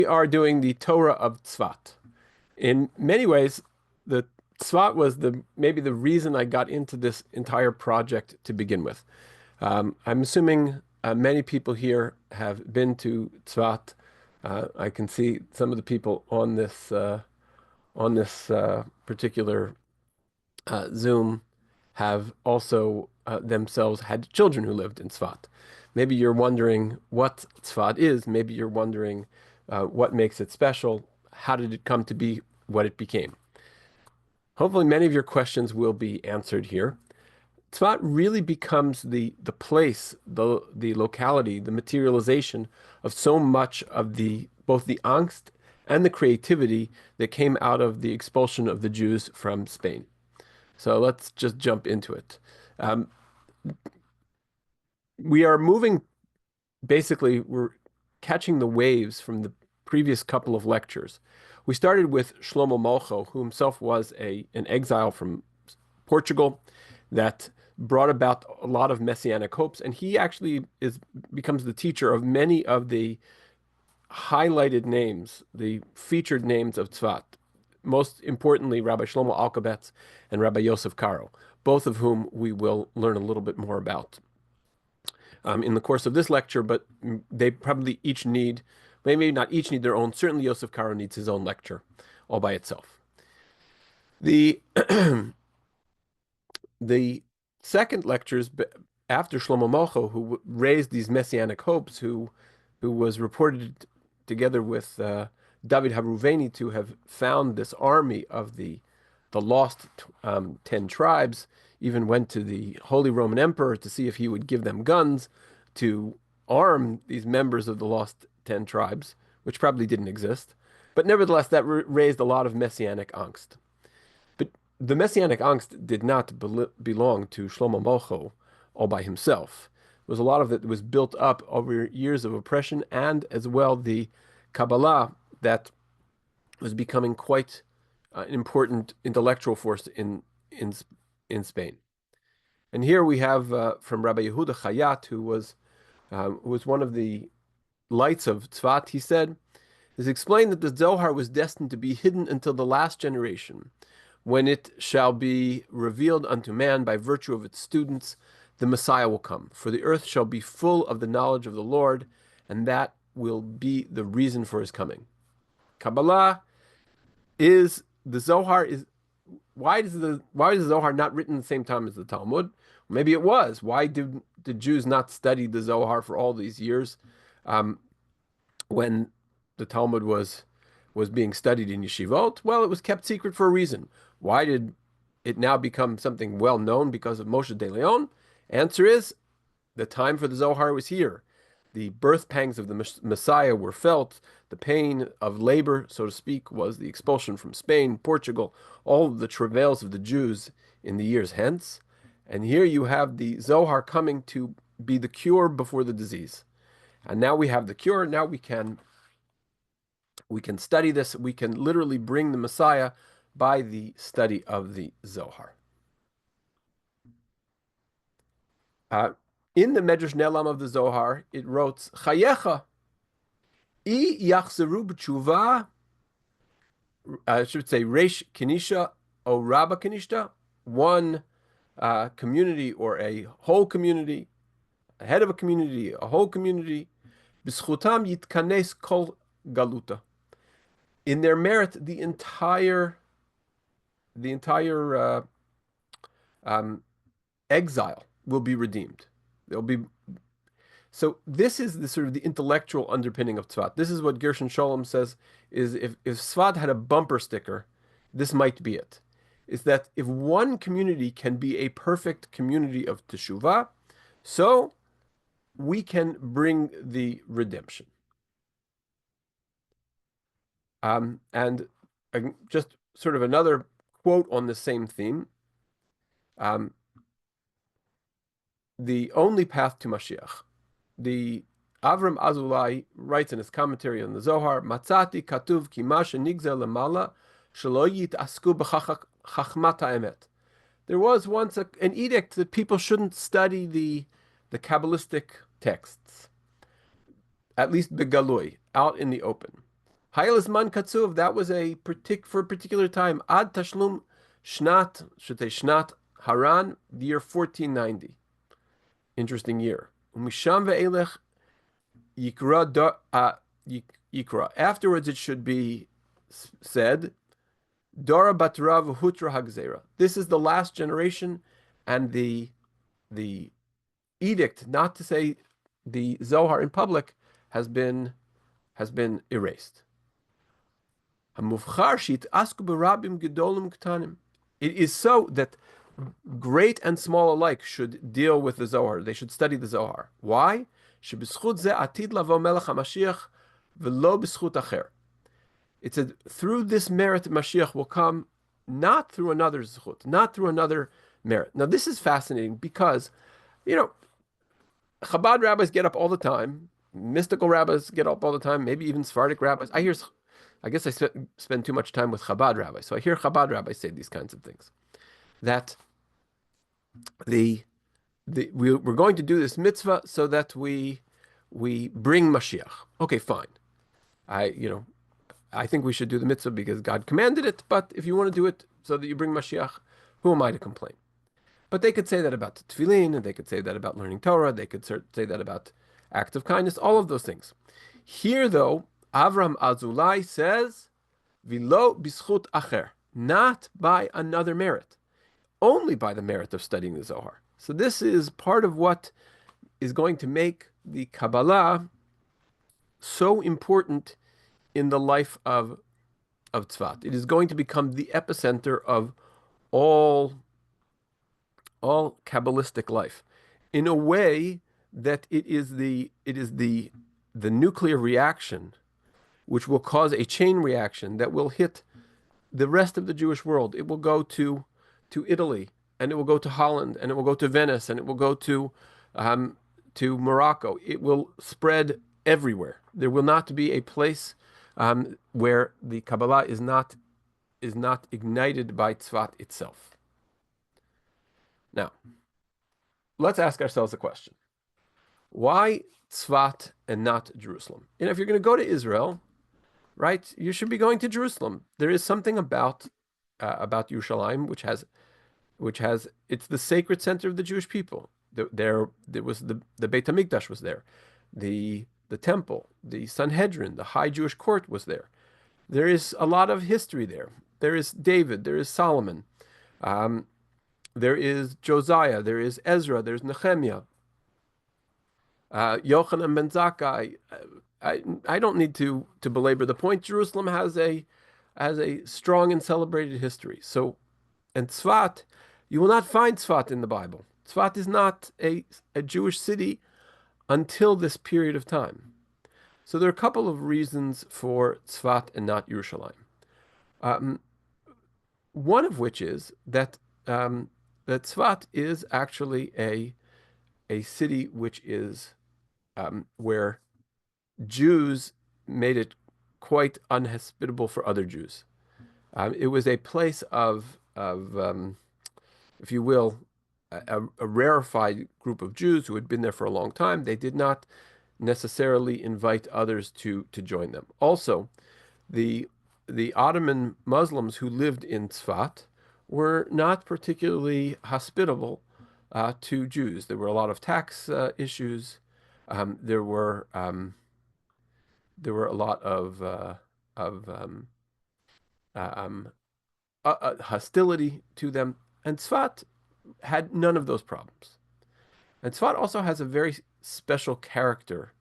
We are doing the Torah of Tzvat. In many ways, the Tzvat was maybe the reason I got into this entire project to begin with. I'm assuming many people here have been to Tzvat. I can see some of the people on this particular Zoom have also themselves had children who lived in Tzvat. Maybe you're wondering what Tzvat is. Maybe you're wondering what makes it special. How did it come to be what it became? Hopefully, many of your questions will be answered here. Tzvat really becomes the place, the locality, the materialization of so much of the both the angst and the creativity that came out of the expulsion of the Jews from Spain. So let's just jump into it. Um, we are moving, basically, we're catching the waves from the previous couple of lectures. We started with Shlomo Malcho, who himself was an exile from Portugal that brought about a lot of messianic hopes, and he actually becomes the teacher of many of the highlighted names, the featured names of Tzvat. Most importantly, Rabbi Shlomo Alkabetz and Rabbi Yosef Karo, both of whom we will learn a little bit more about in the course of this lecture, but they probably each need, maybe not each need their own. Certainly, Yosef Karo needs his own lecture all by itself. The the second lectures after Shlomo Malcho, who raised these messianic hopes, who was reported together with David Haruveni to have found this army of the lost 10 tribes, even went to the Holy Roman Emperor to see if he would give them guns to arm these members of the lost 10 tribes, which probably didn't exist. But nevertheless, that raised a lot of messianic angst. But the messianic angst did not belong to Shlomo Malcho all by himself. It was a lot of it was built up over years of oppression and as well the Kabbalah that was becoming quite an important intellectual force in Spain. And here we have from Rabbi Yehuda Chayat, who was one of the lights of Tzvat. He said, "Is explained that the Zohar was destined to be hidden until the last generation, when it shall be revealed unto man by virtue of its students. The Messiah will come, for the earth shall be full of the knowledge of the Lord, and that will be the reason for his coming." Kabbalah is the Zohar is why is the Zohar not written at the same time as the Talmud? Maybe it was. Why did the Jews not study the Zohar for all these years when the Talmud was being studied in yeshivot? Well, it was kept secret for a reason. Why did it now become something well known because of Moshe de Leon? Answer is the time for the Zohar was here. The birth pangs of the Messiah were felt. The pain of labor, so to speak, was the expulsion from Spain, Portugal, all of the travails of the Jews in the years hence. And here you have the Zohar coming to be the cure before the disease. And now we have the cure. Now we can study this. We can literally bring the Messiah by the study of the Zohar. In the Medrash Ne'elam of the Zohar, it wrote, Chayecha, I yachzeru b'tshuva, I should say Reish Kenisha o Rabba Kenishta, one community or a whole community, a head of a community, a whole community, b'schutam yitkanes kol galuta. In their merit, the entire exile will be redeemed. There'll be So this is the sort of the intellectual underpinning of Tzvat. This is what Gershon Sholem says is if Tzvat had a bumper sticker, this might be it. Is that if one community can be a perfect community of teshuvah, so we can bring the redemption. And just sort of another quote on the same theme. The only path to Mashiach. The Avram Azulai writes in his commentary on the Zohar, Matzati katuv kimasha nigzel lemala shelo yitasku b'chachmat ha'emet. There was once an edict that people shouldn't study the Kabbalistic texts, at least begalui, out in the open. Hayel Zman Katsuv, that was for a particular time. Ad Tashlum Shnat, should say Shnat Haran, the year 1490. Interesting year. Umisham ve'elech Yikra. Afterwards, it should be said, Dora Batrav Hutra Hagzera. This is the last generation, and the edict not to say the Zohar in public has been erased. It is so that great and small alike should deal with the Zohar. They should study the Zohar. Why? It said, through this merit, Mashiach will come, not through another zchut, not through another merit. Now, this is fascinating because, Chabad rabbis get up all the time. Mystical rabbis get up all the time. Maybe even Sephardic rabbis. I guess I spend too much time with Chabad rabbis, so I hear Chabad rabbis say these kinds of things. That we're going to do this mitzvah so that we bring Mashiach. Okay, fine. I think we should do the mitzvah because God commanded it, but if you want to do it so that you bring Mashiach, who am I to complain? But they could say that about tefillin, and they could say that about learning Torah, they could say that about acts of kindness, all of those things. Here, though, Avram Azulai says, Vilo bischut acher, not by another merit, only by the merit of studying the Zohar. So this is part of what is going to make the Kabbalah so important in the life of Tzfat. It is going to become the epicenter of all Kabbalistic life, in a way that it is the nuclear reaction which will cause a chain reaction that will hit the rest of the Jewish world. It will go to Italy, and it will go to Holland, and it will go to Venice, and it will go to Morocco. It will spread everywhere. There will not be a place where the Kabbalah is not ignited by Tzfat itself. Now, let's ask ourselves a question. Why Tzfat and not Jerusalem? And if you're going to go to Israel, right, you should be going to Jerusalem. There is something about Yerushalayim which has it's the sacred center of the Jewish people. There was the Beit HaMikdash was there, the temple, the Sanhedrin, the high Jewish court was there. There is a lot of history there. There is David, there is Solomon, there is Josiah, there is Ezra, there's Nehemiah, Yochanan ben Zakkai. I don't need to belabor the point. Jerusalem has a strong and celebrated history. So, and Tzfat, you will not find Tzfat in the Bible. Tzfat is not a Jewish city until this period of time. So there are a couple of reasons for Tzfat and not Yerushalayim. One of which is that Tzfat is actually a city which is where Jews made it quite unhospitable for other Jews. It was a place of if you will, a rarefied group of Jews who had been there for a long time. They did not necessarily invite others to join them. Also, the Ottoman Muslims who lived in Tzfat were not particularly hospitable to Jews. There were a lot of tax issues. There were a lot of hostility to them, and Tzfat had none of those problems. And Tzfat also has a very special character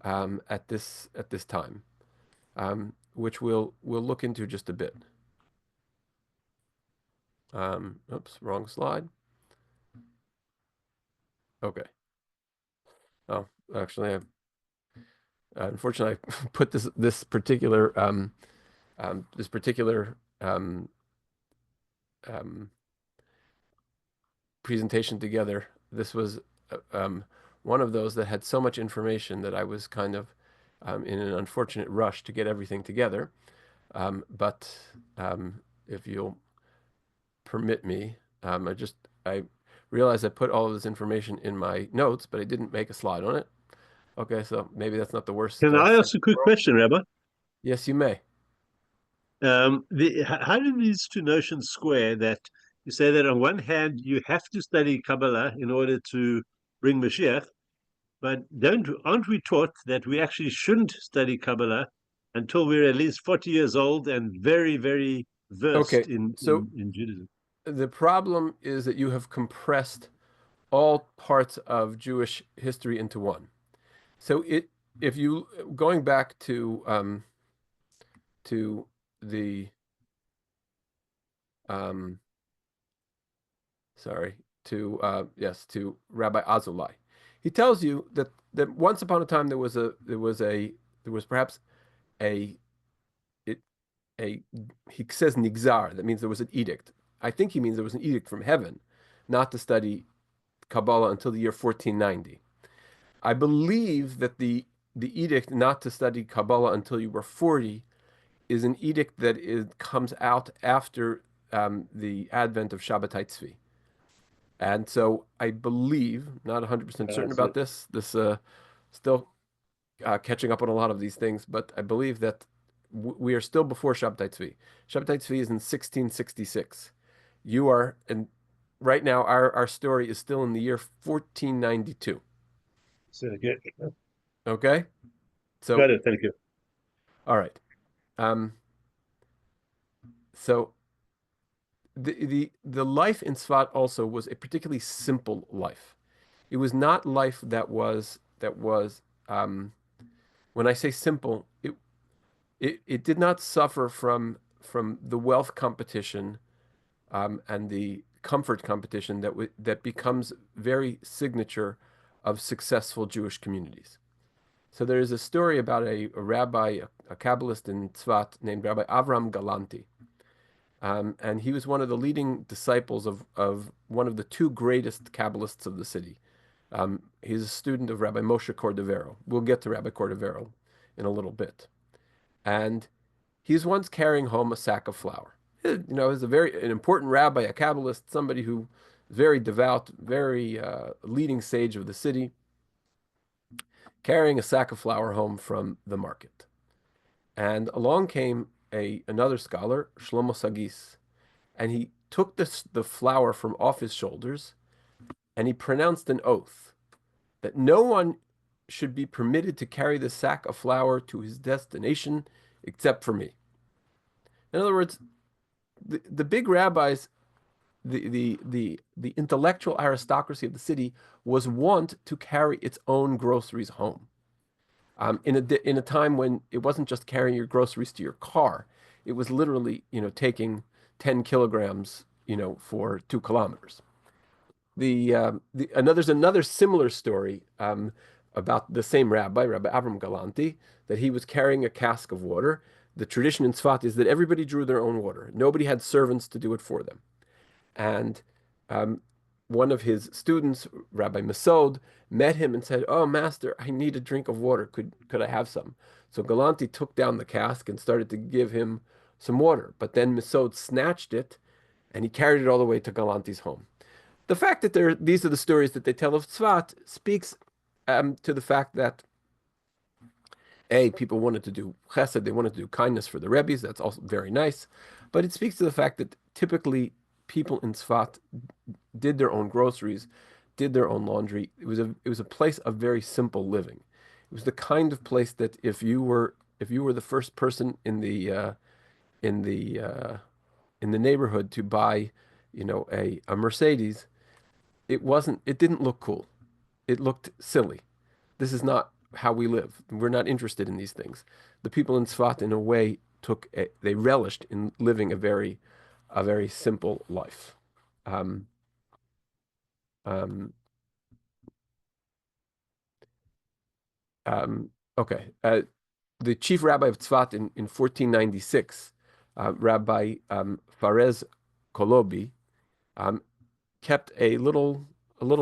at this time, which we'll look into just a bit. Oops, wrong slide. Okay. Oh, actually, unfortunately, I put this particular presentation together. This was one of those that had so much information that I was kind of in an unfortunate rush to get everything together. But if you'll permit me, I realized I put all of this information in my notes, but I didn't make a slide on it. Okay, so maybe that's not the worst. Can I ask a quick question, Rabbi? Yes, you may. How do these two notions square that you say that on one hand you have to study Kabbalah in order to bring Mashiach, but aren't we taught that we actually shouldn't study Kabbalah until we're at least 40 years old and very, very Okay, versed in, so in Judaism? the problem is that you have compressed all parts of Jewish history into one. So if you going back to the um, sorry to Rabbi Azulai, he tells you that once upon a time there was perhaps a it a he says nigzar, that means there was an edict. I think he means there was an edict from heaven not to study Kabbalah until the year 1490. I believe that the edict not to study Kabbalah until you were 40 is an edict comes out after the advent of Shabbatai Tzvi. And so I believe, not 100% certain So, about this still catching up on a lot of these things, but I believe that we are still before Shabbatai Tzvi. Shabbatai Tzvi is in 1666. You are, and right now our story is still in the year 1492. okay. Okay? So, Got it. Thank you. all right. Um, so the life in Sfat also was a particularly simple life. It was not life that was when I say simple, it did not suffer from the wealth competition and the comfort competition that becomes very signature of successful Jewish communities. So there is a story about a rabbi, a Kabbalist in Tzvat named Rabbi Avram Galanti. And he was one of the leading disciples of one of the two greatest Kabbalists of the city. He's a student of Rabbi Moshe Cordovero. We'll get to Rabbi Cordovero in a little bit. And he's once carrying home a sack of flour. He's an important rabbi, a Kabbalist, somebody who very devout, very leading sage of the city, carrying a sack of flour home from the market. And along came another scholar, Shlomo Sagis, and he took the flour from off his shoulders and he pronounced an oath that no one should be permitted to carry the sack of flour to his destination except for me. In other words, the big rabbis, the intellectual aristocracy of the city was wont to carry its own groceries home. In a time when it wasn't just carrying your groceries to your car, it was literally, taking 10 kilograms, for 2 kilometers. There's another similar story about the same rabbi, Rabbi Avram Galanti, that he was carrying a cask of water. The tradition in Tzfat is that everybody drew their own water. Nobody had servants to do it for them. And um, one of his students, Rabbi Masod, met him and said, "Oh, master, I need a drink of water. Could I have some?" So Galanti took down the cask and started to give him some water. But then Masod snatched it and he carried it all the way to Galanti's home. The fact that these are the stories that they tell of Tzfat speaks to the fact that people wanted to do chesed, they wanted to do kindness for the Rebbe's. That's also very nice, but it speaks to the fact that typically people in Tzfat did their own groceries, did their own laundry. It was a place of very simple living. It was the kind of place that if you were the first person in the uh, in the neighborhood to buy, a Mercedes, it didn't look cool. It looked silly. This is not how we live. We're not interested in these things. The people in Tzfat, in a way, they relished in living a very simple life. Um, um, okay. The chief rabbi of Tzfat in 1496, Rabbi Farez Kolobi, um, kept a little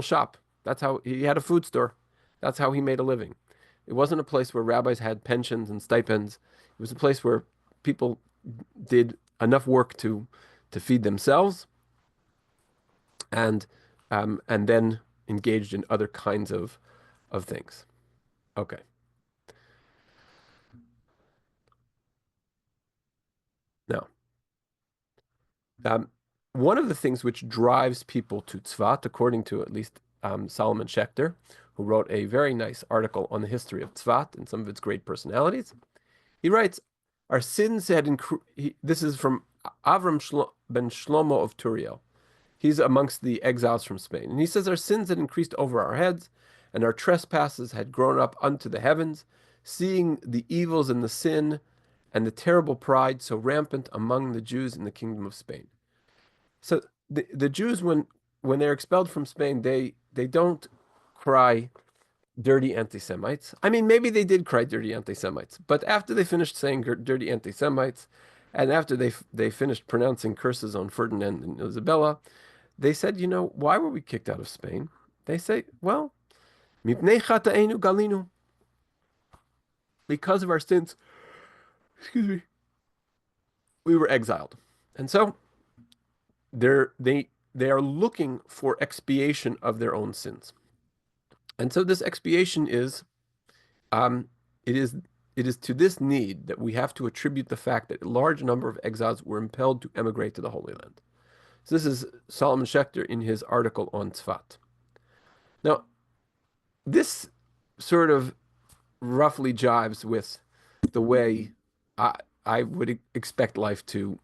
shop. That's how he had a food store. That's how he made a living. It wasn't a place where rabbis had pensions and stipends. It was a place where people did enough work to feed themselves and then engaged in other kinds of things. Okay. Um, one of the things which drives people to Tzfat, according to at least Solomon Schechter, who wrote a very nice article on the history of Tzfat and some of its great personalities, he writes, our sins had increased. This is from Avram ben Shlomo of Turiel. He's amongst the exiles from Spain. And he says, our sins had increased over our heads, and our trespasses had grown up unto the heavens, seeing the evils and the sin and the terrible pride so rampant among the Jews in the kingdom of Spain. So the Jews, when they're expelled from Spain, they don't cry dirty anti-Semites. I mean, maybe they did cry dirty anti-Semites, but after they finished saying dirty anti-Semites, and after they finished pronouncing curses on Ferdinand and Isabella, they said, you know, why were we kicked out of Spain? They say, well, mipnei chata'enu galinu, because of our sins, excuse me, we were exiled. And so they are looking for expiation of their own sins. And so this expiation is, it is to this need that we have to attribute the fact that a large number of exiles were impelled to emigrate to the Holy Land. So this is Solomon Schechter in his article on Tzfat. Now, this sort of roughly jives with the way I would expect life to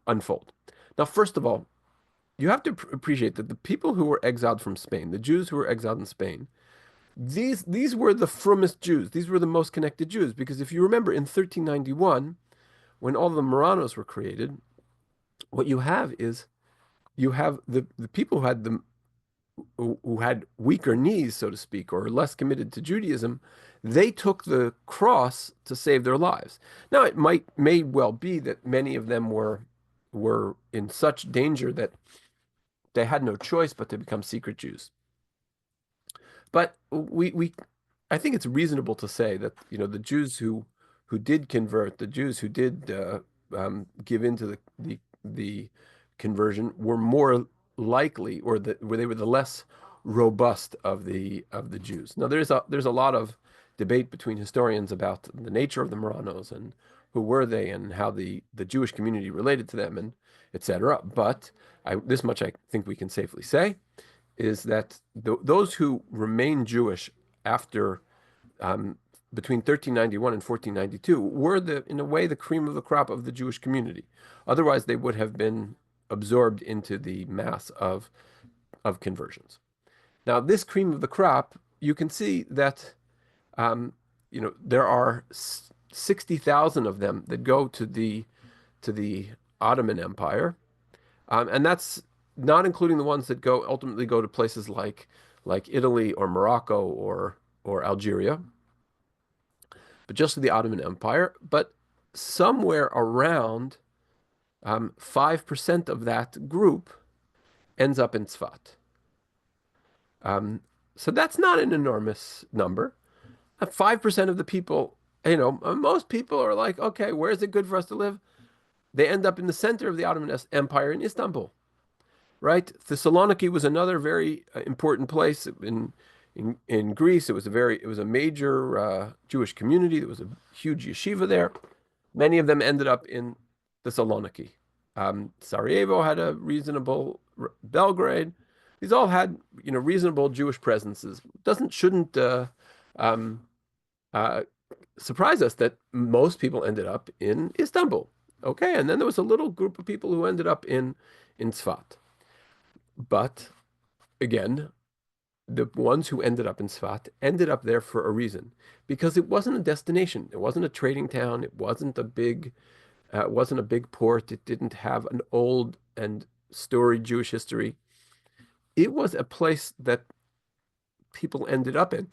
unfold. Now, first of all, you have to appreciate that the people who were exiled from Spain, the Jews who were exiled in Spain, these were the frummest Jews. These were the most connected Jews, because if you remember in 1391, when all the Marranos were created, what you have is you have the people who had weaker knees, so to speak, or less committed to Judaism. They took the cross to save their lives. Now, it may well be that many of them were in such danger that they had no choice but to become secret Jews. But I think it's reasonable to say that, you know, the Jews who did convert, the Jews who did give into the conversion were more likely, or where they were the less robust of the Jews. Now there's a lot of debate between historians about the nature of the Marranos and who were they and how the Jewish community related to them and etc. But this much I think we can safely say is that those who remained Jewish after between 1391 and 1492 were in a way the cream of the crop of the Jewish community. Otherwise, they would have been absorbed into the mass of conversions. Now, this cream of the crop, you can see that you know, there are 60,000 of them that go to the Ottoman Empire, and that's not including the ones that ultimately go to places like Italy or Morocco or Algeria, but just to the Ottoman Empire. But somewhere around 5% of that group ends up in Tzfat. So that's not an enormous number. 5% of the people, you know, most people are like, okay, where is it good for us to live? They end up in the center of the Ottoman Empire in Istanbul, right? Thessaloniki was another very important place in Greece. It was a major Jewish community. There was a huge yeshiva there. Many of them ended up in Thessaloniki. Sarajevo had a reasonable, Belgrade. These all had, you know, reasonable Jewish presences. Shouldn't surprise us that most people ended up in Istanbul. Okay, and then there was a little group of people who ended up in Tzfat. But again, the ones who ended up in Tzfat ended up there for a reason, because it wasn't a destination. It wasn't a trading town. It wasn't a big port. It didn't have an old and storied Jewish history. It was a place that people ended up in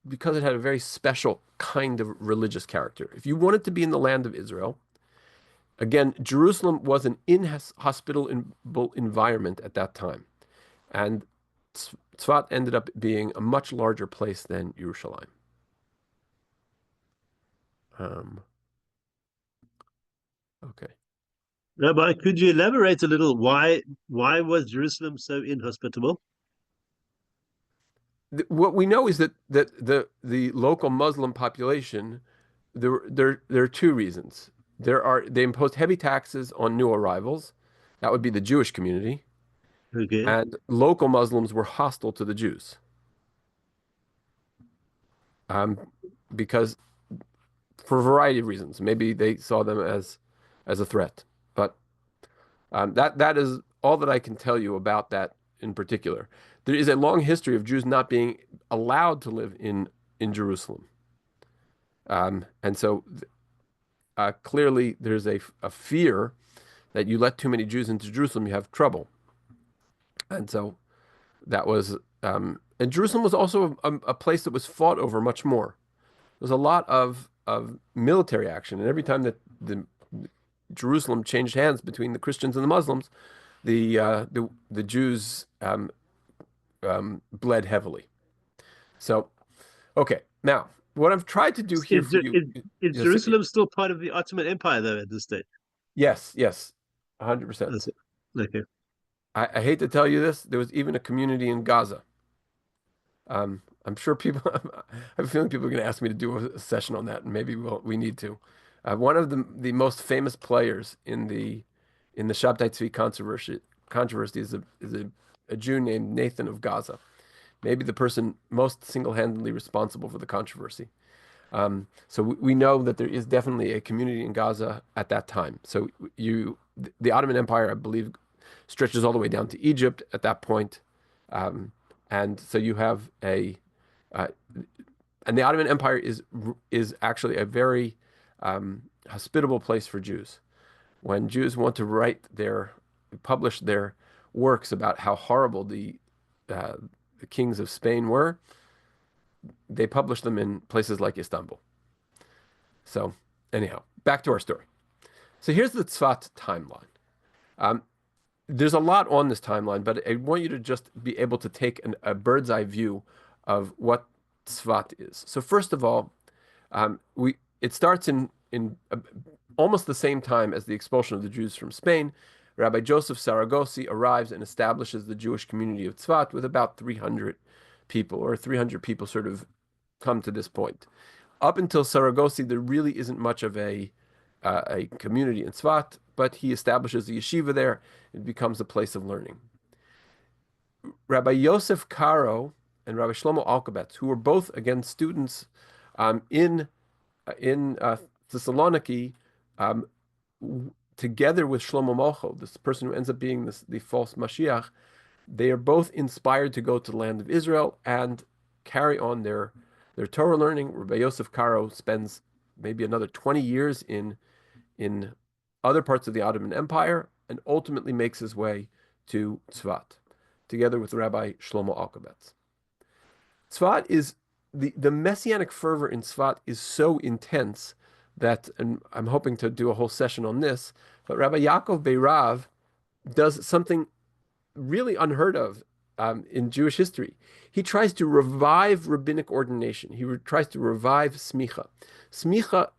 because it had a very special kind of religious character. If you wanted to be in the land of Israel, again, Jerusalem was an inhospitable environment at that time. And Tzfat ended up being a much larger place than Yerushalayim. Okay. Rabbi, could you elaborate a little? Why was Jerusalem so inhospitable? What we know is that the local Muslim population, there are two reasons. They imposed heavy taxes on new arrivals. That would be the Jewish community, Okay. and local Muslims were hostile to the Jews, um, because for a variety of reasons. Maybe they saw them as a threat, but that is all that I can tell you about that in particular. There is a long history of Jews not being allowed to live in Jerusalem, and so clearly there's a fear that you let too many Jews into Jerusalem, you have trouble. And so that was, and Jerusalem was also a place that was fought over much more. There was a lot of military action, and every time that the Jerusalem changed hands between the Christians and the Muslims, the Jews bled heavily. So, okay, now what I've tried to do here Is, for you, is Jerusalem still part of the Ottoman Empire, though, at this stage? yes, yes, 100%. That's it. Okay. I hate to tell you this, there was even a community in Gaza. I'm sure people, I have a feeling people are going to ask me to do a session on that, and maybe we need to. One of the most famous players in the Shabtai Tzvi controversy is a Jew named Nathan of Gaza, maybe the person most single-handedly responsible for the controversy. So we know that there is definitely a community in Gaza at that time. So the Ottoman Empire, I believe, stretches all the way down to Egypt at that point. And so you have uh, and the Ottoman Empire is actually a very hospitable place for Jews. When Jews want to publish their works about how horrible the kings of Spain were, they publish them in places like Istanbul. So anyhow, back to our story. So here's the Tzfat timeline. Um, there's a lot on this timeline, but I want you to just be able to take a bird's eye view of what Tzfat is. So first of all, it starts in almost the same time as the expulsion of the Jews from Spain. Rabbi Joseph Saragosi arrives and establishes the Jewish community of Tzfat with about 300 people, or 300 people sort of come to this point. Up until Saragosi, there really isn't much of a community in Tzfat, but he establishes a yeshiva there. It becomes a place of learning. Rabbi Yosef Karo and Rabbi Shlomo Alkabetz, who were both, again, students in Thessaloniki, together with Shlomo Malcho, this person who ends up being the false Mashiach, they are both inspired to go to the land of Israel and carry on their Torah learning. Rabbi Yosef Karo spends maybe another 20 years in other parts of the Ottoman Empire and ultimately makes his way to Tzfat, together with Rabbi Shlomo Alkabetz. Tzfat is the messianic fervor in Tzfat is so intense that, and I'm hoping to do a whole session on this, but Rabbi Yaakov Beirav does something really unheard of in Jewish history. He tries to revive rabbinic ordination. He tries to revive smicha. Smicha,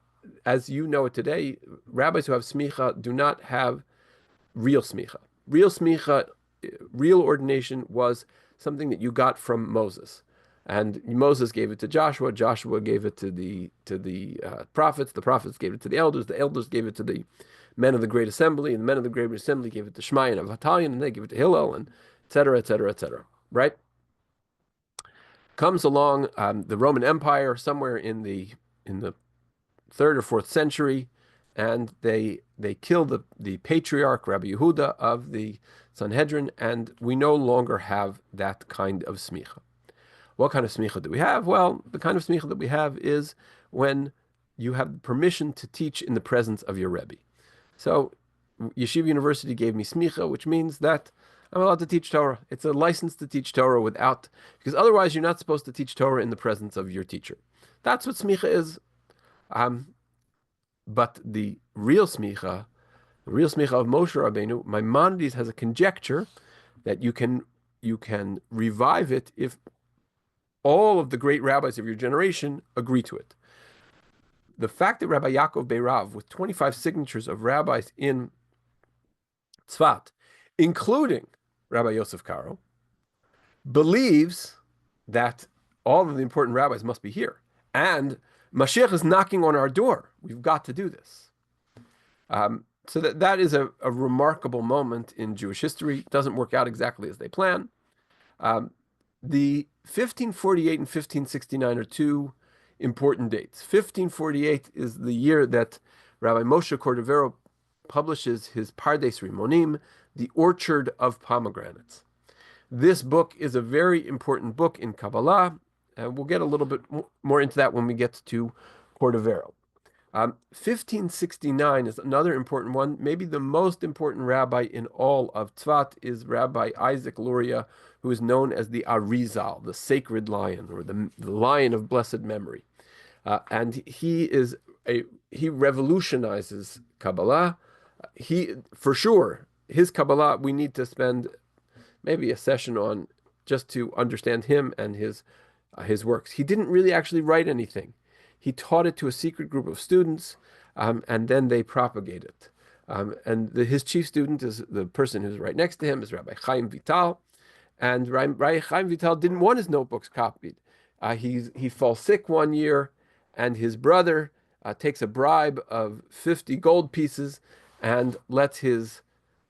as you know it today, rabbis who have smicha do not have real smicha. Real smicha, real ordination was something that you got from Moses. And Moses gave it to Joshua. Joshua gave it to the prophets. The prophets gave it to the elders. The elders gave it to the men of the Great Assembly. And the men of the Great Assembly gave it to Shmai and Avatalion, and they gave it to Hillel, and et cetera, et cetera, et cetera. Right? Comes along the Roman Empire somewhere in the third or fourth century, and they kill the patriarch Rabbi Yehuda of the Sanhedrin, and we no longer have that kind of smicha. What kind of smicha do we have? Well, the kind of smicha that we have is when you have permission to teach in the presence of your Rebbe. So Yeshiva University gave me smicha, which means that I'm allowed to teach Torah. It's a license to teach Torah because otherwise you're not supposed to teach Torah in the presence of your teacher. That's what smicha is. But the real smicha of Moshe Rabbeinu, Maimonides has a conjecture that you can revive it if all of the great rabbis of your generation agree to it. The fact that Rabbi Yaakov Beirav, with 25 signatures of rabbis in Tzfat, including Rabbi Yosef Karo, believes that all of the important rabbis must be here. And Mashiach is knocking on our door. We've got to do this. So that is a remarkable moment in Jewish history. It doesn't work out exactly as they plan. Um, the 1548 and 1569 are two important dates. 1548 is the year that Rabbi Moshe Cordovero publishes his Pardes Rimonim, The Orchard of Pomegranates. This book is a very important book in Kabbalah, and we'll get a little bit more into that when we get to Cordovero. 1569 is another important one. Maybe the most important rabbi in all of Tzfat is Rabbi Isaac Luria, who is known as the Arizal, the sacred lion, or the lion of blessed memory. And he revolutionizes Kabbalah. For sure, his Kabbalah, we need to spend maybe a session on just to understand him and his works. He didn't really actually write anything. He taught it to a secret group of students, and then they propagate it. His chief student is the person who's right next to him, is Rabbi Chaim Vital. And Rabbi Chaim Vital didn't want his notebooks copied. He falls sick one year, and his brother takes a bribe of 50 gold pieces and lets his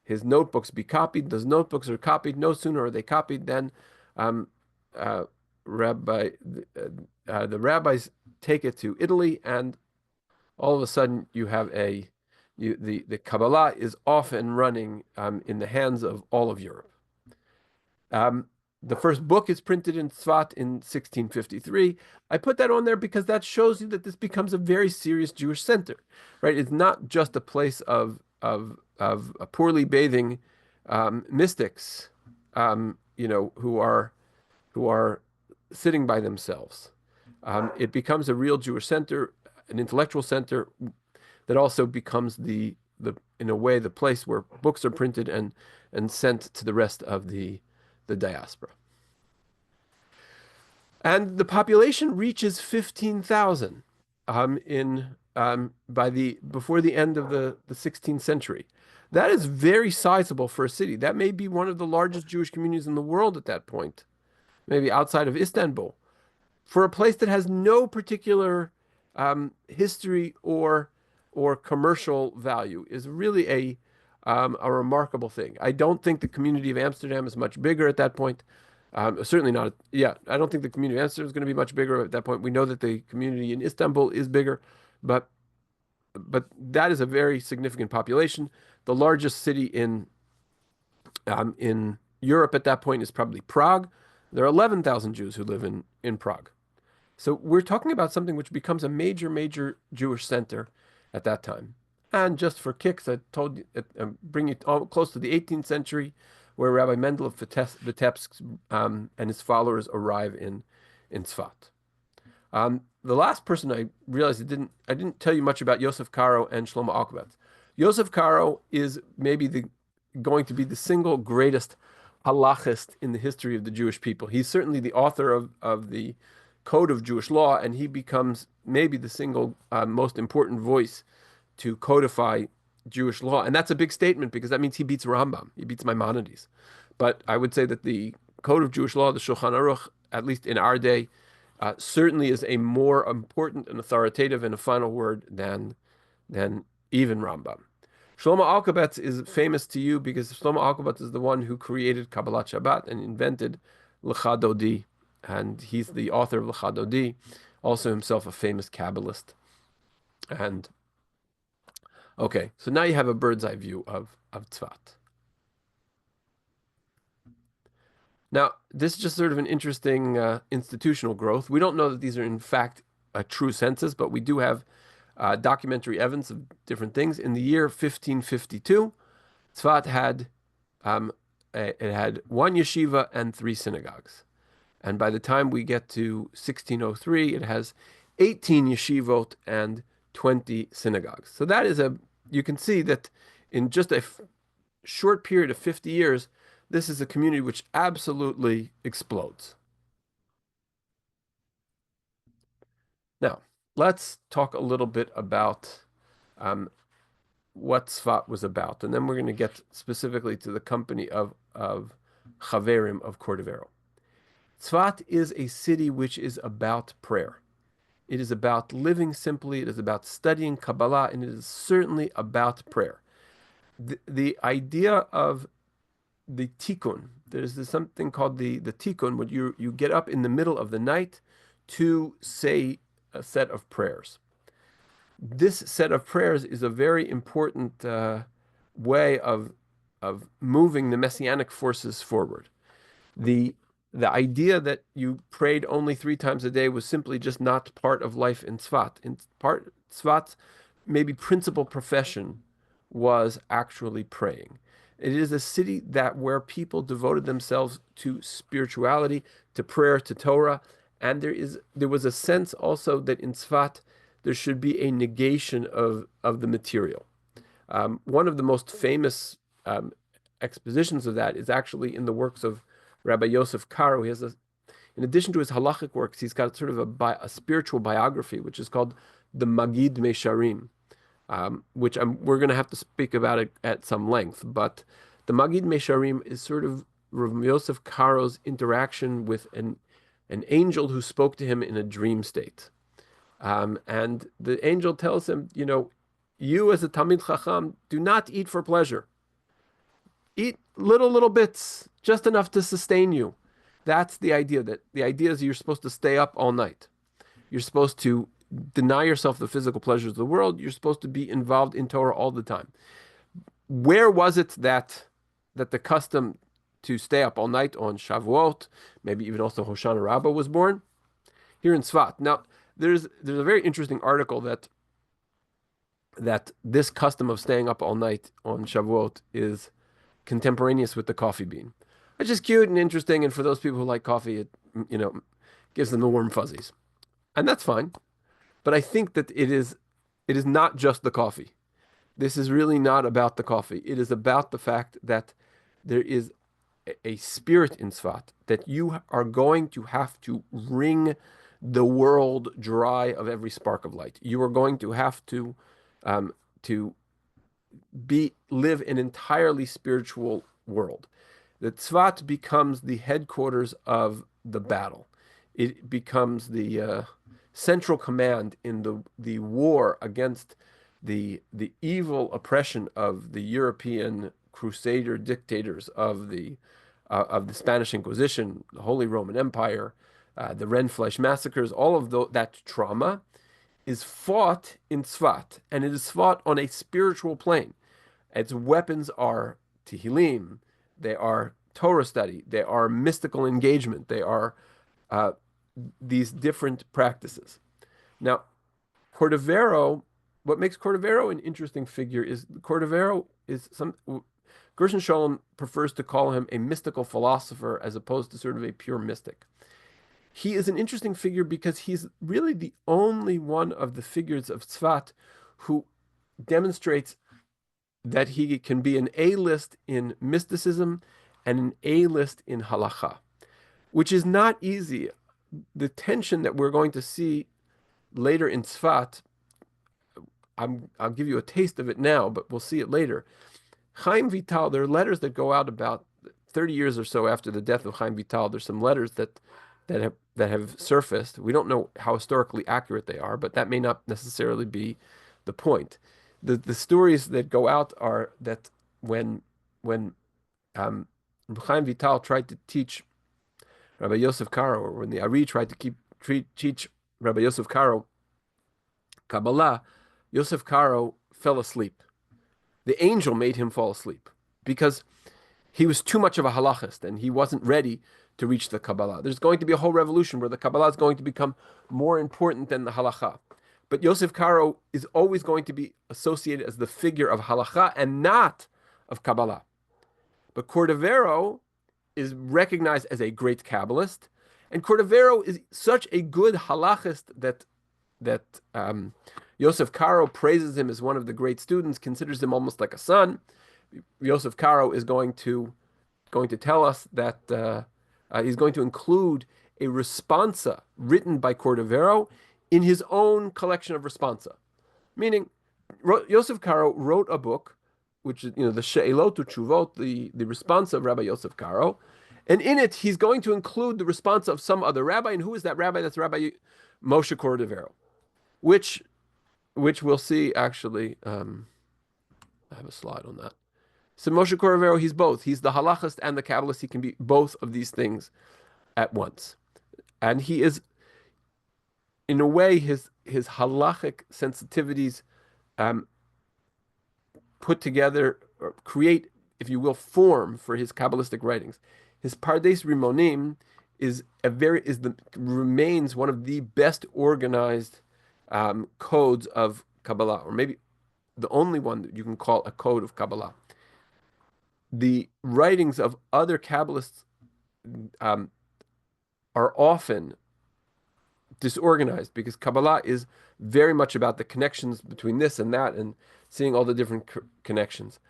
notebooks be copied. Those notebooks are copied. No sooner are they copied than the rabbis take it to Italy, and all of a sudden you have the Kabbalah is off and running in the hands of all of Europe. The first book is printed in Tzfat in 1653. I put that on there because that shows you that this becomes a very serious Jewish center, right? It's not just a place of poorly bathing mystics, who are sitting by themselves. It becomes a real Jewish center, an intellectual center that also becomes in a way the place where books are printed and sent to the rest of the diaspora. And the population reaches 15,000 before the end of the 16th century. That is very sizable for a city. That may be one of the largest Jewish communities in the world at that point, maybe outside of Istanbul, for a place that has no particular history or commercial value is really a remarkable thing. I don't think the community of Amsterdam is much bigger at that point. Certainly not. Yeah, I don't think the community of Amsterdam is going to be much bigger at that point. We know that the community in Istanbul is bigger, but that is a very significant population. The largest city in Europe at that point is probably Prague. There are 11,000 Jews who live in Prague. So we're talking about something which becomes a major, major Jewish center at that time. And just for kicks, I told you, bring you close to the 18th century, where Rabbi Mendel of Vitebsk and his followers arrive in Tzfat. The last person I realized I didn't tell you much about Yosef Karo and Shlomo Alkabetz. Yosef Karo is maybe going to be the single greatest halachist in the history of the Jewish people. He's certainly the author of the Code of Jewish Law, and he becomes maybe the single most important voice to codify Jewish law. And that's a big statement because that means he beats Rambam, he beats Maimonides. But I would say that the Code of Jewish Law, the Shulchan Aruch, at least in our day, certainly is a more important and authoritative and a final word than even Rambam. Shlomo Alkabetz is famous to you because Shlomo Alkabetz is the one who created Kabbalat Shabbat and invented Lecha Dodi, and he's the author of Lecha Dodi, also himself a famous Kabbalist. And okay, so now you have a bird's eye view of Tzfat. Now, this is just sort of an interesting institutional growth. We don't know that these are in fact a true census, but we do have documentary evidence of different things. In the year 1552, Tzfat had one yeshiva and 3 synagogues. And by the time we get to 1603, it has 18 yeshivot and 20 synagogues. So that is you can see that in just a short period of 50 years, this is a community which absolutely explodes. Now, let's talk a little bit about what Tzfat was about, and then we're going to get specifically to the company of Chaverim of Cordovero. Tzfat is a city which is about prayer. It is about living simply. It is about studying Kabbalah, and it is certainly about prayer. The idea of the tikkun, there's something called the tikkun, where you get up in the middle of the night to say a set of prayers. This set of prayers is a very important way of moving the messianic forces forward. The the idea that you prayed only 3 times a day was simply just not part of life in Tzfat. In part, Tzfat's maybe principal profession was actually praying. It is a city that where people devoted themselves to spirituality, to prayer, to Torah, and there was a sense also that in Tzfat there should be a negation of the material. One of the most famous expositions of that is actually in the works of Rabbi Yosef Karo. He has in addition to his halachic works, he's got sort of a spiritual biography, which is called the Magid Mesharim, which we're going to have to speak about it at some length. But the Magid Mesharim is sort of Rabbi Yosef Karo's interaction with an angel who spoke to him in a dream state. And the angel tells him, you as a Talmid Chacham do not eat for pleasure. Eat little bits, just enough to sustain you. That's the idea. That the idea is you're supposed to stay up all night. You're supposed to deny yourself the physical pleasures of the world. You're supposed to be involved in Torah all the time. Where was it that the custom to stay up all night on Shavuot, maybe even also Hoshana Rabbah, was born? Here in Tzfat. Now, there's a very interesting article that this custom of staying up all night on Shavuot is contemporaneous with the coffee bean, which is cute and interesting. And for those people who like coffee, it gives them the warm fuzzies, and that's fine. But I think that it is not just the coffee. This is really not about the coffee. It is about the fact that there is a spirit in Tzfat that you are going to have to wring the world dry of every spark of light. You are going to have to live an entirely spiritual world. The Tzfat becomes the headquarters of the battle. It becomes the central command in the war against the evil oppression of the European crusader dictators of the Spanish Inquisition, the Holy Roman Empire, the Rindfleisch massacres. All of that trauma is fought in Tzfat, and it is fought on a spiritual plane. Its weapons are Tehillim, they are Torah study, they are mystical engagement, they are these different practices. Now, Cordovero, what makes Cordovero an interesting figure is Cordovero is Gershon Sholem prefers to call him a mystical philosopher as opposed to sort of a pure mystic. He is an interesting figure because he's really the only one of the figures of Tzfat who demonstrates that he can be an A-list in mysticism and an A-list in halacha, which is not easy. The tension that we're going to see later in Tzfat, I'll give you a taste of it now, but we'll see it later. Chaim Vital, there are letters that go out about 30 years or so after the death of Chaim Vital. There's some letters that have surfaced. We don't know how historically accurate they are, but that may not necessarily be the point. The stories that go out are that when Chaim Vital tried to teach Rabbi Yosef Karo, or when the Ari tried to teach Rabbi Yosef Karo Kabbalah, Yosef Karo fell asleep. The angel made him fall asleep because he was too much of a halachist and he wasn't ready to reach the Kabbalah. There's going to be a whole revolution where the Kabbalah is going to become more important than the halacha. But Yosef Karo is always going to be associated as the figure of halacha and not of Kabbalah. But Cordovero is recognized as a great Kabbalist, and Cordovero is such a good halachist that Yosef Karo praises him as one of the great students, considers him almost like a son. Yosef Karo is going to tell us that he's going to include a responsa written by Cordovero in his own collection of responsa. Meaning, Yosef Karo wrote a book, which is the She'elot U'Tshuvot, the responsa of Rabbi Yosef Karo, and in it he's going to include the responsa of some other rabbi. And who is that rabbi? That's Rabbi Moshe Cordovero. which we'll see actually. I have a slide on that. So Moshe Corvero, he's both. He's the halachist and the Kabbalist. He can be both of these things at once. And he is, in a way, his halachic sensitivities um, put together, or create, if you will, form for his Kabbalistic writings. His Pardes Rimonim remains one of the best organized codes of Kabbalah, or maybe the only one that you can call a code of Kabbalah. The writings of other Kabbalists um, are often disorganized because Kabbalah is very much about the connections between this and that and seeing all the different connections.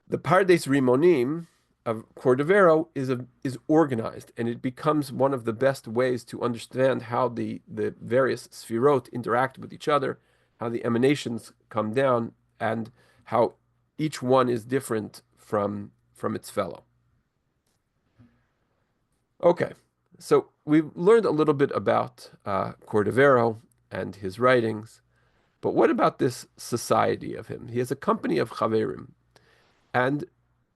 The Pardes Rimonim of Cordovero is organized, and it becomes one of the best ways to understand how the various sfirot interact with each other, how the emanations come down, and how each one is different from its fellow. Okay, so we've learned a little bit about Cordovero and his writings, but what about this society of him? He has a company of Chaverim, and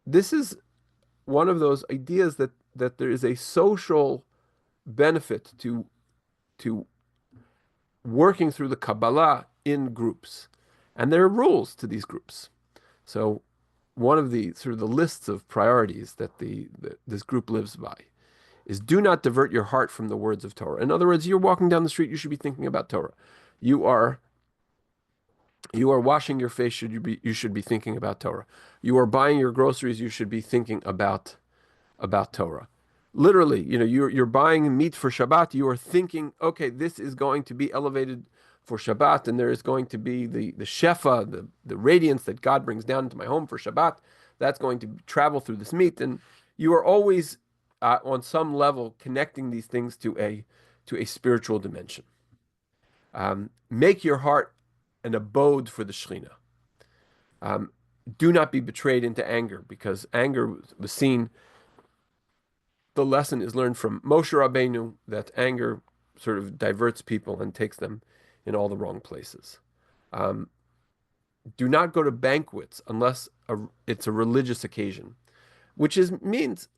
this is one of those ideas that there is a social benefit to working through the Kabbalah in groups, and there are rules to these groups. So one of the sort of the lists of priorities that this group lives by is do not divert your heart from the words of Torah. In other words, you're walking down the street, you should be thinking about Torah. You are washing your face, you should be thinking about Torah. You are buying your groceries, you should be thinking about Torah. Literally, you're buying meat for Shabbat, you are thinking, okay, this is going to be elevated for Shabbat, and there is going to be the shefa, the radiance that God brings down into my home for Shabbat. That's going to travel through this meat, and you are always on some level connecting these things to a spiritual dimension. Make your heart an abode for the Shekhinah. Do not be betrayed into anger, because anger was seen. The lesson is learned from Moshe Rabbeinu that anger sort of diverts people and takes them in all the wrong places. Do not go to banquets unless it's a religious occasion, which means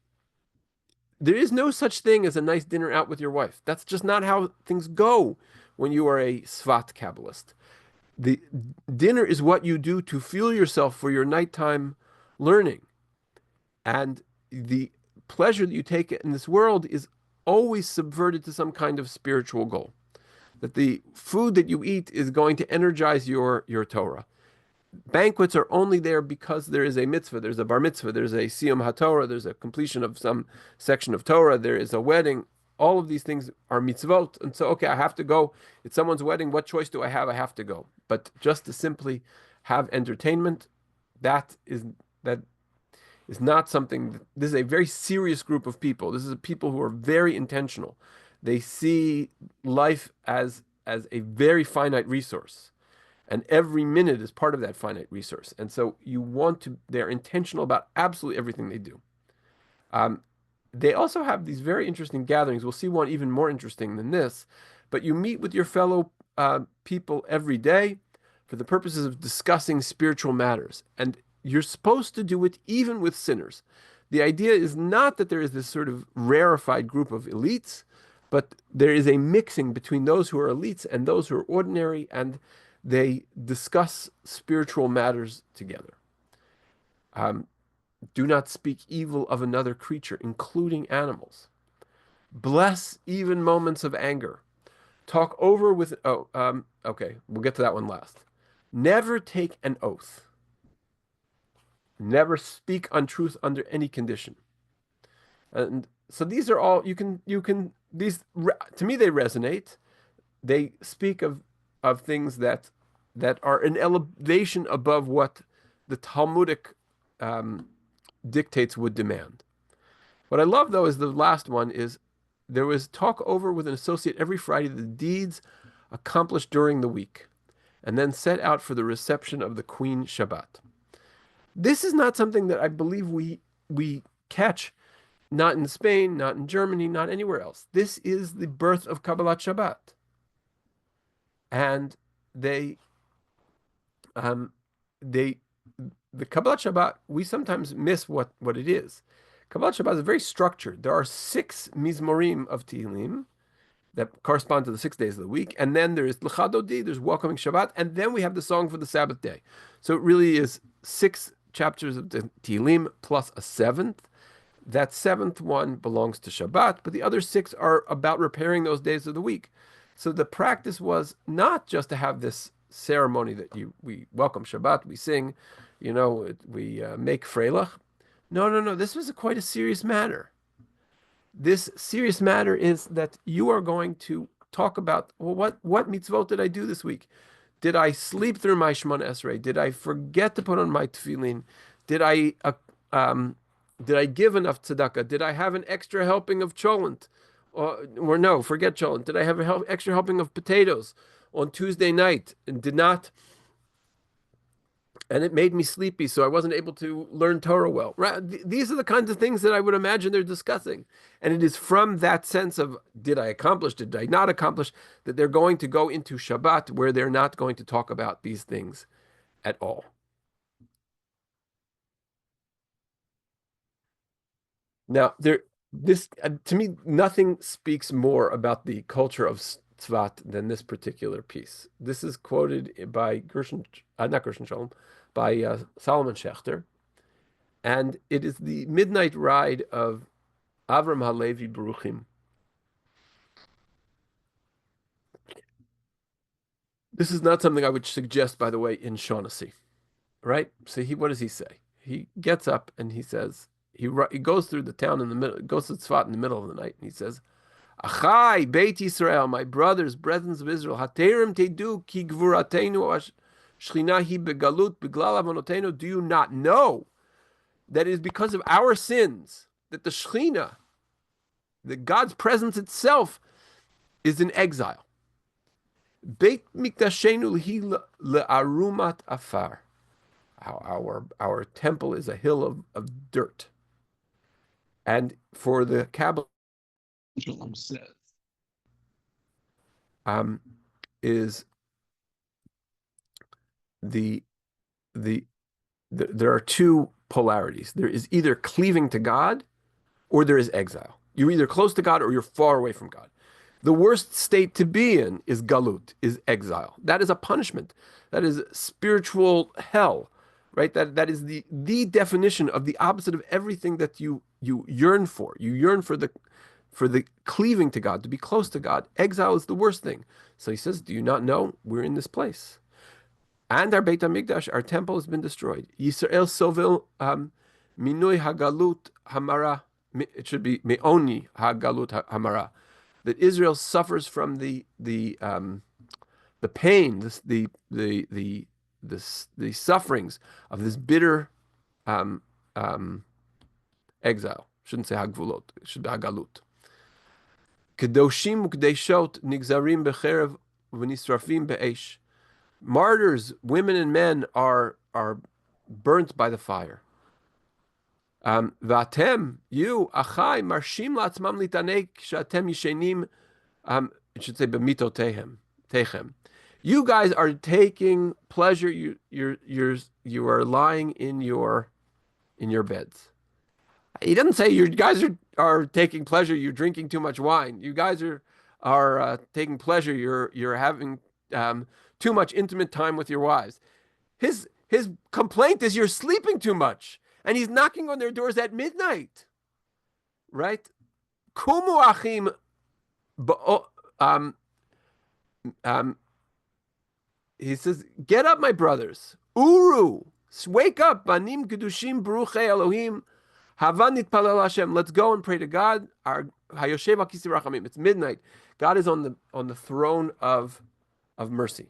there is no such thing as a nice dinner out with your wife. That's just not how things go when you are a Svat Kabbalist. The dinner is what you do to fuel yourself for your nighttime learning. And the pleasure that you take in this world is always subverted to some kind of spiritual goal. That the food that you eat is going to energize your Torah. Banquets are only there because there is a mitzvah, there's a bar mitzvah, there's a siyum haTorah, there's a completion of some section of Torah, there is a wedding. All of these things are mitzvot, and so okay, I have to go. It's someone's wedding. What choice do I have? I have to go. But just to simply have entertainment, that is not something. This is a very serious group of people. This is people who are very intentional. They see life as a very finite resource. And every minute is part of that finite resource. And so they're intentional about absolutely everything they do. They also have these very interesting gatherings. We'll see one even more interesting than this. But you meet with your fellow people every day for the purposes of discussing spiritual matters. And you're supposed to do it even with sinners. The idea is not that there is this sort of rarefied group of elites, but there is a mixing between those who are elites and those who are ordinary, and they discuss spiritual matters together. Do not speak evil of another creature, including animals. Bless even moments of anger. Talk over with, okay, we'll get to that one last. Never take an oath. Never speak untruth under any condition. And so these are all, these, to me, they resonate. They speak of things that are an elevation above what the Talmudic dictates would demand. What I love, though, is the last one is there was talk over with an associate every Friday the deeds accomplished during the week, and then set out for the reception of the Queen Shabbat. This is not something that I believe we catch, not in Spain, not in Germany, not anywhere else. This is the birth of Kabbalat Shabbat. and they um, they the Kabbalat Shabbat, we sometimes miss what it is. Kabbalat Shabbat is very structured. There are 6 mizmorim of Tehillim that correspond to the 6 days of the week, and then there is Lecha Dodi, there's Welcoming Shabbat, and then we have the song for the Sabbath day. So it really is 6 chapters of the Tehillim plus a seventh. That seventh one belongs to Shabbat, but the other 6 are about repairing those days of the week. So the practice was not just to have this ceremony that we welcome Shabbat, we sing, we make Freilach. No, no, no. This was quite a serious matter. This serious matter is that you are going to talk about, well, what mitzvot did I do this week? Did I sleep through my Shemona Esrei? Did I forget to put on my tefillin? Did I give enough tzedakah? Did I have an extra helping of cholent? Or no, forget cholent. Did I have an extra helping of potatoes on Tuesday night and did not? And it made me sleepy, so I wasn't able to learn Torah well. Right? These are the kinds of things that I would imagine they're discussing. And it is from that sense of, did I accomplish, did I not accomplish, that they're going to go into Shabbat where they're not going to talk about these things at all. Now, to me, nothing speaks more about the culture of Tzvat than this particular piece. This is quoted by not Gershon Shalom, by Solomon Schechter, and it is the midnight ride of Avram Halevi Baruchim. This is not something I would suggest, by the way, in Shaughnessy, right? So what does he say? He gets up and he says, he goes through the town in the middle, goes to Tzvat in the middle of the night, and he says, Achai, Beit Yisrael, my brothers, brethren of Israel, Haterim tedu ki gvuratenu shchina hi begalut beglal avonotenu. Do you not know that it is because of our sins that the Shechina, that God's presence itself, is in exile? Beit mikdashenu le'arumat afar. Our temple is a hill of dirt. And for the Kabbalah says, is there are 2 polarities. There is either cleaving to God or there is exile. You're either close to God or you're far away from God. The worst state to be in is galut, is exile. That is a punishment. That is spiritual hell, right? That is the definition of the opposite of everything that you yearn for. You yearn for the cleaving to God, to be close to God. Exile is the worst thing. So he says, do you not know we're in this place? And our Beit HaMikdash, our temple, has been destroyed. Yisrael sovel minui hagalut hamara. It should be meoni hagalut hamara. That Israel suffers from the pain, the sufferings of this bitter exile. Shouldn't say hagvulot. It should be hagalut. Kedoshim ukdeshot nigzarim becherev v'nisrafim be'esh. Martyrs, women and men, are burnt by the fire. V'atem, you, achai, marshim la'atzmam litanei kshatem yishenim. It should say b'mitotehem, techem. You guys are taking pleasure. You are lying in your beds. He doesn't say you guys are taking pleasure. You're drinking too much wine. You guys are taking pleasure. You're having too much intimate time with your wives. His complaint is you're sleeping too much, and he's knocking on their doors at midnight. Right? Kumu achim. He says, "Get up, my brothers. Uru, wake up. Banim kedushim baruchei Elohim." Havanit palel Hashem. Let's go and pray to God. Our Hayoshev Akisi Rachamim. It's midnight. God is on the throne of mercy.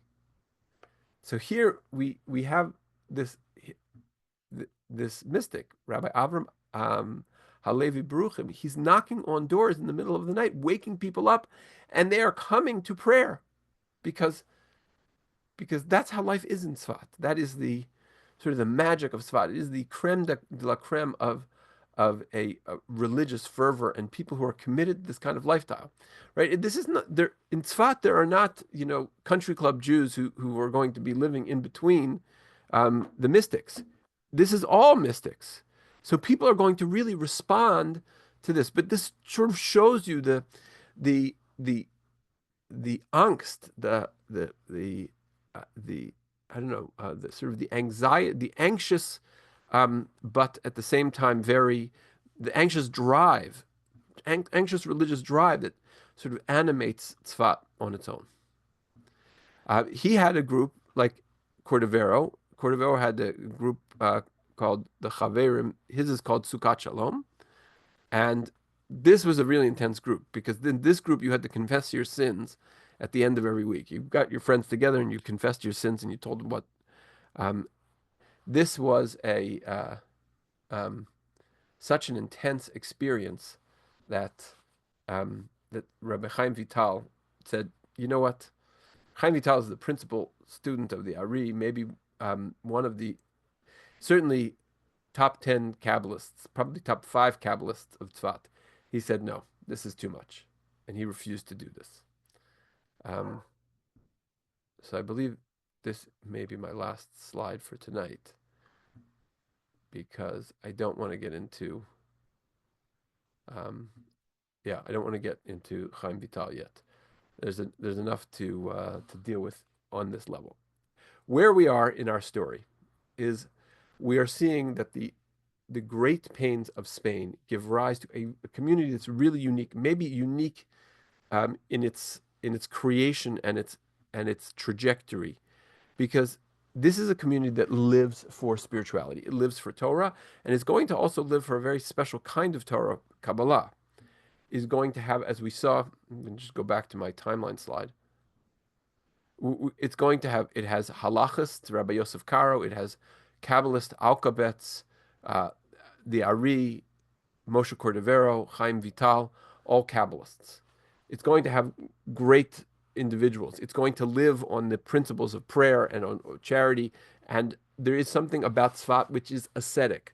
So here we have this mystic, Rabbi Avram Halevi Baruchim. He's knocking on doors in the middle of the night, waking people up, and they are coming to prayer because that's how life is in Tzfat. That is the sort of the magic of Tzfat. It is the creme de la creme of of a religious fervor and people who are committed to this kind of lifestyle, right? This is not there in Tzfat. There are not, country club Jews who are going to be living in between the mystics. This is all mystics. So people are going to really respond to this. But this sort of shows you the the the angst, the I don't know, the sort of the anxiety, the anxious, but at the same time the anxious drive, anxious religious drive that sort of animates Tzfat on its own. He had a group like Cordovero. Cordovero had a group called the Chaverim. His is called Sukkot Shalom. And this was a really intense group because in this group you had to confess your sins at the end of every week. You got your friends together and you confessed your sins and you told them what. Um, this was a such an intense experience that that Rabbi Chaim Vital said, you know what? Chaim Vital is the principal student of the Ari, maybe one of the certainly top 10 Kabbalists, probably top 5 Kabbalists of Tzfat. He said, no, this is too much. And he refused to do this. So I believe this may be my last slide for tonight because I don't want to get into, I don't want to get into Chaim Vital yet. There's enough to deal with on this level. Where we are in our story is we are seeing that the great pains of Spain give rise to a community that's really unique, maybe unique in its creation and its trajectory, because this is a community that lives for spirituality. It lives for Torah, and is going to also live for a very special kind of Torah. Kabbalah is going to have, as we saw, I'm going to just go back to my timeline slide. It's going to have, it has halachas to Rabbi Yosef Karo, it has Kabbalist Alkabetz, the Ari, Moshe Cordovero, Chaim Vital, all Kabbalists. It's going to have great individuals. It's going to live on the principles of prayer and on charity. And there is something about Tzfat which is ascetic.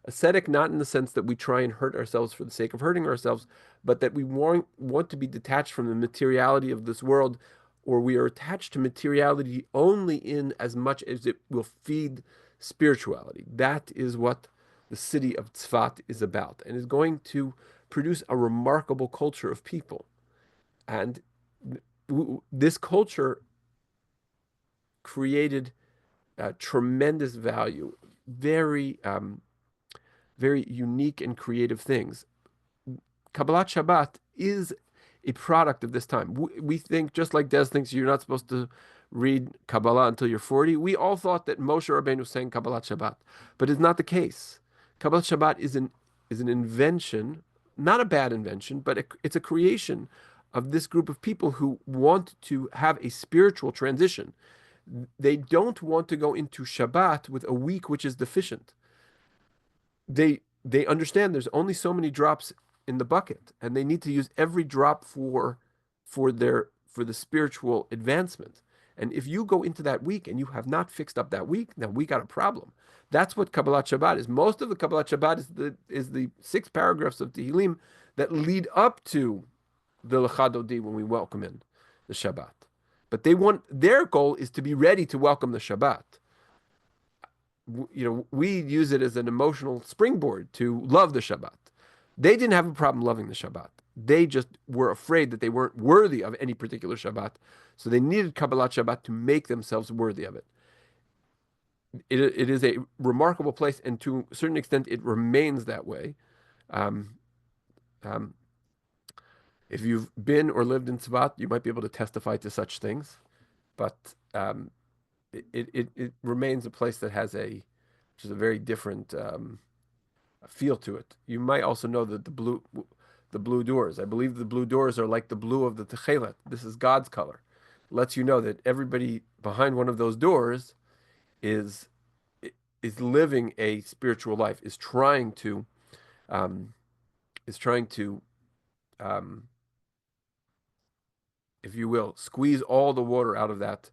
Ascetic not in the sense that we try and hurt ourselves for the sake of hurting ourselves, but that we want to be detached from the materiality of this world, or we are attached to materiality only in as much as it will feed spirituality. That is what the city of Tzfat is about, and is going to produce a remarkable culture of people. And this culture created tremendous value, very, very unique and creative things. Kabbalat Shabbat is a product of this time. We think, just like Des thinks you're not supposed to read Kabbalah until you're 40, we all thought that Moshe Rabbeinu sang Kabbalat Shabbat, but it's not the case. Kabbalat Shabbat is an invention, not a bad invention, but it's a creation of this group of people who want to have a spiritual transition. They don't want to go into Shabbat with a week which is deficient. They understand there's only so many drops in the bucket, and they need to use every drop for the spiritual advancement. And if you go into that week and you have not fixed up that week, now we got a problem. That's what Kabbalat Shabbat is. Most of the Kabbalat Shabbat is the 6 paragraphs of Tehillim that lead up to the Lecha Dodi when we welcome in the Shabbat. But their goal is to be ready to welcome the Shabbat. We use it as an emotional springboard to love the Shabbat. They didn't have a problem loving the Shabbat. They just were afraid that they weren't worthy of any particular Shabbat. So they needed Kabbalat Shabbat to make themselves worthy of it. It is a remarkable place, and to a certain extent, it remains that way. If you've been or lived in Tzfat, you might be able to testify to such things. But it remains a place that has just a very different feel to it. You might also know that the blue doors. I believe the blue doors are like the blue of the Techelet. This is God's color. It lets you know that everybody behind one of those doors is living a spiritual life, is trying to if you will, squeeze all the water out of that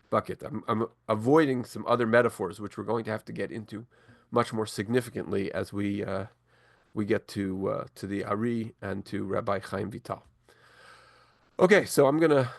bucket. I'm avoiding some other metaphors, which we're going to have to get into much more significantly as we we get to the Ari and to Rabbi Chaim Vital. Okay, so I'm gonna